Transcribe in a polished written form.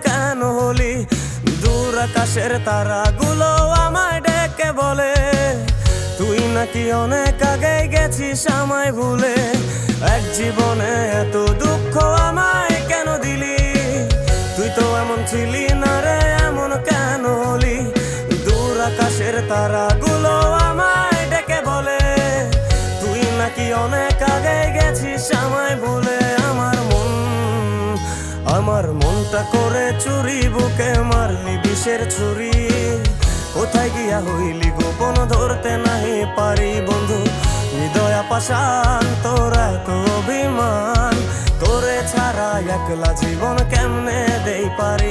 কেন হলি? দূর আকাশের তারাগুলো আমায় ডেকে বলে তুই নাকি অনেক আগে গেছিস আমায় ভুলে। এক জীবনে এত দুঃখ আমায় কেন দিলি? তুই তো এমন ছিলি না রে, এমন কেন হলি? দূর আকাশের তারাগুলো আমায় ডেকে বলে তুই নাকি অনেক আগে গেছিস আমায় ভুলে। আমার মনটা করে চুরি, বুকে মারলি বিষের ছুরি। কোথায় গিয়া হইলি গোপন ধরতে নাহি পারি বন্ধু। হৃদয় পাষাণ তোর এত অভিমান, তোরে ছাড়া একলা জীবন কেমনে দেই পারি?